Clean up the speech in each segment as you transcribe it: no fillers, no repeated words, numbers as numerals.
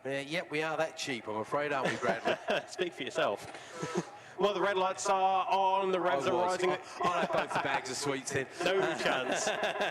Yeah, we are that cheap, I'm afraid, aren't we, Bradley? Speak for yourself. Well, the red lights are on, the revs are rising. I'll have both the bags of sweets then. No chance.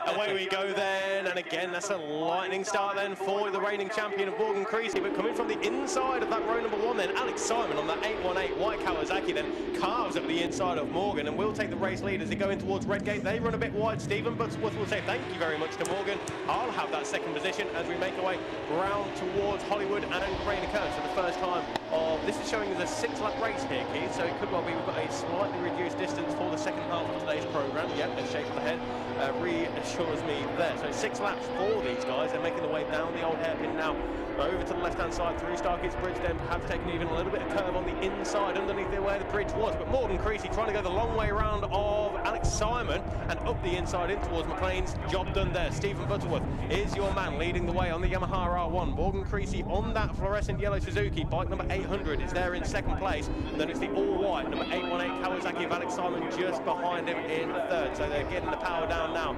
Away we go then, and again, that's a lightning start then for the reigning champion of Morgan Creasy, but coming from the inside of that row number 1 then, Alex Simon on that 818 white Kawasaki then carves up the inside of Morgan and will take the race lead as they go in towards Redgate. They run a bit wide. Stephen Butterworth will say thank you very much to Morgan. I'll have that second position as we make our way round towards Hollywood and Craner Curves for the first time of, this is showing us a 6-lap race here, Keith, so it could well be we've got a slightly reduced distance for the second half of today's programme. Yep, the shape of the head reassures me there. So 6 laps for these guys. They're making their way down the old hairpin now, over to the left-hand side through Stargate's Bridge, then perhaps taking even a little bit of curve on the inside underneath there where the bridge was. But Morgan Creasy trying to go the long way round of Alex Simon and up the inside in towards McLean's. Job done there. Stephen Butterworth is your man leading the way on the Yamaha R1. Morgan Creasy on that fluorescent yellow Suzuki. Bike number 800 is there in second place. And then it's the all-white number 818 Kawasaki of Alex Simon just behind him in third. So they're getting the power down now.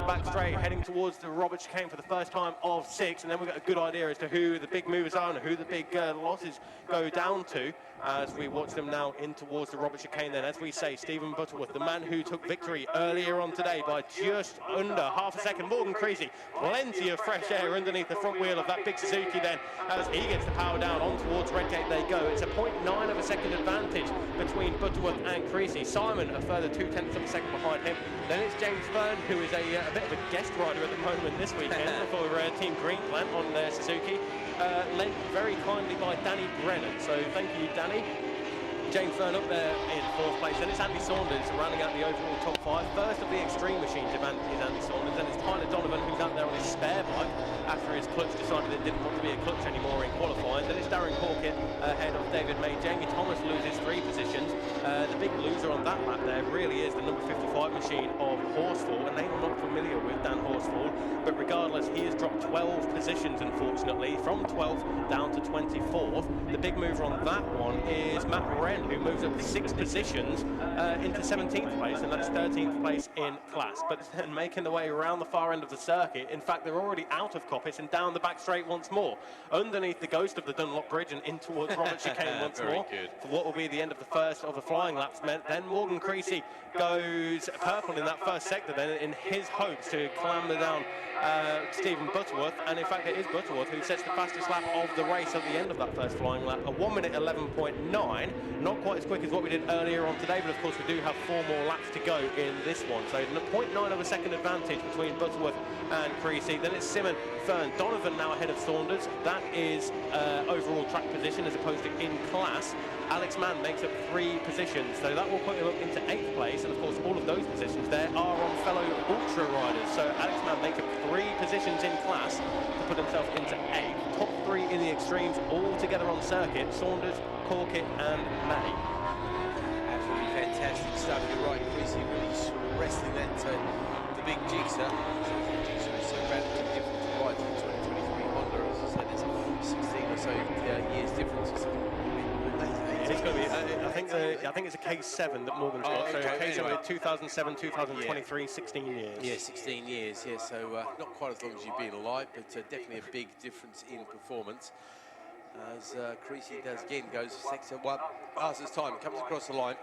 Back straight, heading towards the Robert chicane for the first time of 6. And then we've got a good idea as to who the big movers are and who the big losses go down to as we watch them now in towards the Robert chicane. Then, as we say, Stephen Butterworth, the man who took victory earlier on today by just under half a second. Morgan Creasy, plenty of fresh air underneath the front wheel of that big Suzuki then as he gets the power down on towards Redgate they go. It's a 0.9 of a second advantage between Butterworth and Creasy. Simon a further 0.2 of a second behind him. Then it's James Fern, who is a bit of a guest rider at the moment this weekend for Team Greenplant on their Suzuki, led very kindly by Danny Brennan. So thank you, Danny. James Fern up there in 4th place. Then it's Andy Saunders rounding out the overall top 5. First of the Extreme Machines is Andy Saunders. Then it's Tyler Donovan, who's out there on his spare bike after his clutch decided it didn't want to be a clutch anymore in qualifying. Then it's Darren Corkett ahead of David May. Jamie Thomas loses 3 positions. The big loser on that lap there really is the number 55 machine of Horsfall, a name I'm not familiar with, Dan Horsfall, but regardless, he has dropped 12 positions, unfortunately, from 12th down to 24th. The big mover on that one is Matt Wren, who moves up 6 positions into 17th place, and that's 13th place in class. But then making their way around the far end of the circuit, in fact, they're already out of Coppice and down the back straight once more, underneath the ghost of the Dunlop Bridge and in towards Robert chicane once more, for what will be the end of the first of the flying laps. Then Morgan Creasy goes purple in that first sector then in his hopes to clamber down Stephen Butterworth, and in fact it is Butterworth who sets the fastest lap of the race at the end of that first flying lap, a 1 minute 11.9, not quite as quick as what we did earlier on today, but of course we do have 4 more laps to go in this one, so 0.9 of a second advantage between Butterworth and Creasy. Then it's Simon, Fern, Donovan now ahead of Saunders. That is overall track position as opposed to in class. Alex Mann makes up 3 positions, so that will put him up into 8th place, and of course all of those positions there are on fellow ultra riders, so Alex Mann makes up 3 positions in class to put himself into 8th. Top 3 in the extremes all together on circuit, Saunders, Corkett and May. Absolutely fantastic stuff, you're right, Creasy really sort of wrestling that the big jigsaw. The jigsaw is so radically different to ride from 2023 Honda, as I said, it's 16 or so years difference. It's going to be, I think it's a K7 that Morgan's got. So K7 anyway. 2007, 2023, 16 years. Yeah, 16 years, yeah. So not quite as long as you've been alive, but definitely a big difference in performance. As Creasy does again, goes sector 1, passes time, comes across the line.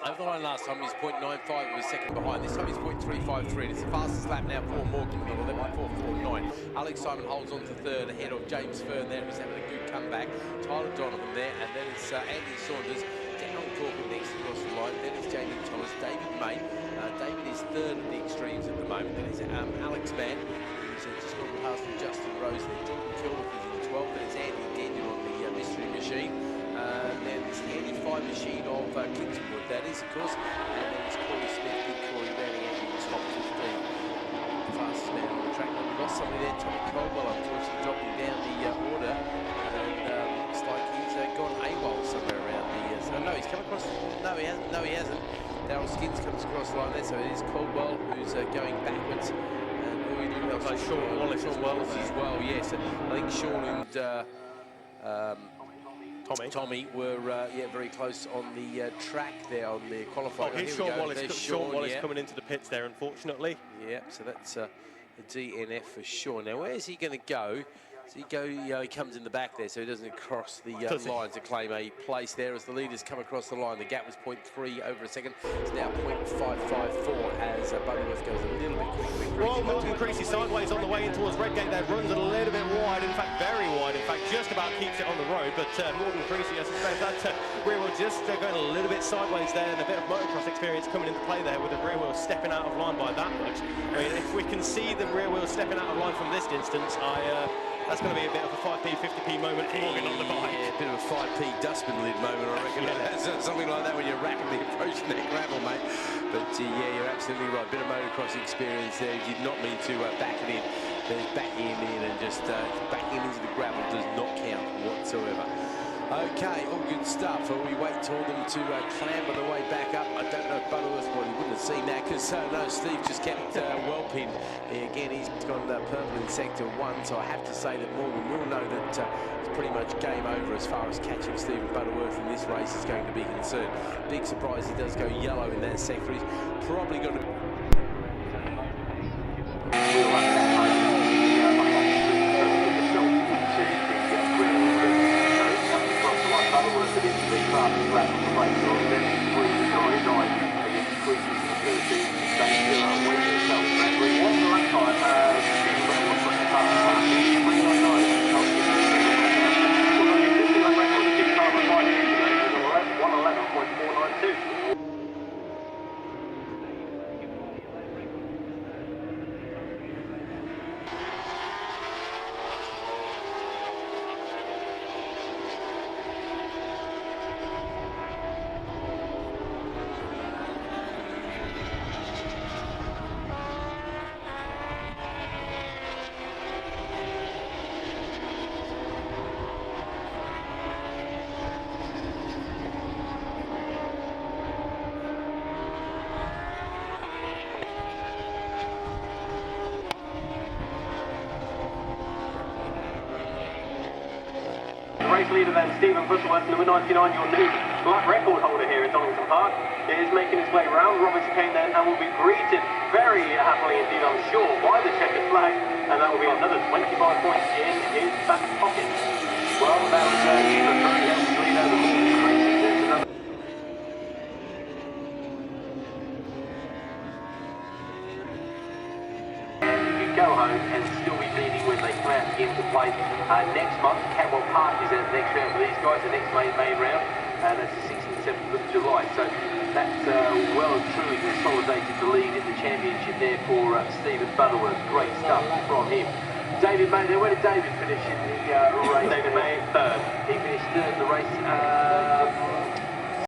Over the line last time he was 0.95, he was second behind. This time he's 0.353. It's the fastest lap now for Morgan with 11.449. Alex Simon holds on to third ahead of James Fern there, who's having a good comeback. Tyler Donovan there, and then it's Andy Saunders, Darren Corkett next across the line. Then it's Jamie Thomas, David May. David is third at the extremes at the moment. Then it's Alex Mann, who's just gone past from Justin Rose there. John McKillop is in 12th. Then it's Andy Gagnon on the mystery machine. Then it's the 85 machine of Kingston Wood, that is, of course. And then it's Corey Smith, Big Corey rounding out in the top 15. The fastest man on the track. But we've got somebody there, Tommy Caldwell, unfortunately dropping down the order. And looks like he's gone AWOL somewhere around the... so no, he's come across... No, he hasn't. Darryl Skins comes across the line there, so it is Caldwell who's going backwards. And who we do else? Like Sean Wallace as well. Yes. I think Sean and... Tommy were very close on the track there on the qualifying. Oh, here's Sean Wallace. Sean Wallace coming into the pits there, unfortunately. Yeah, so that's a DNF for Sean. Now, where's he going to go? So he comes in the back there, so he doesn't cross the line to claim a place there. As the leaders come across the line, the gap was 0.3 over a second. It's now 0.554 as Butterworth goes a little bit quicker. Well, Morgan Creasy sideways on the way in towards Redgate there, runs a little bit wide, in fact very wide, in fact just about keeps it on the road, but Morgan Creasy, I suspect that rear wheel just going a little bit sideways there, and a bit of motocross experience coming into play there with the rear wheel stepping out of line by that much. I mean, if we can see the rear wheel stepping out of line from this distance, that's going to be a bit of a 5p, 50p moment for Morgan on the bike. Yeah, a bit of a 5p dustbin lid moment, I reckon. Yeah. Something like that when you're rapidly approaching that gravel, mate. But yeah, you're absolutely right. Bit of motocross experience there. You did not mean to back it in. There's backing in and just backing into the gravel does not count whatsoever. Okay, all good stuff. We wait for them to clamber the way back up. I don't know if Butterworth, well, he wouldn't have seen that because no, Steve just kept well pinned. Again, he's gone purple in sector 1, so I have to say that Morgan will know that it's pretty much game over as far as catching Stephen Butterworth in this race is going to be concerned. Big surprise, he does go yellow in that sector. He's probably going to... Race leader then, Stephen Butterworth, number 99, your new lap record holder here at Donington Park, is making his way round. Robinson came then and will be greeted very happily indeed, I'm sure, by the checkered flag, and that will be another 25 points in his back pocket. Well, that was a very healthy lead over Morgan Creasy. There's another... go home and still be leading when they come out into play next month. Catwell Park is the next round for these guys, the next main round, and that's the 6th and 7th of July. So that's well and truly consolidated the lead in the championship there for Stephen Butterworth. Great stuff from him. David May, where did David finish in the race? David May, 3rd. He finished 3rd in the race.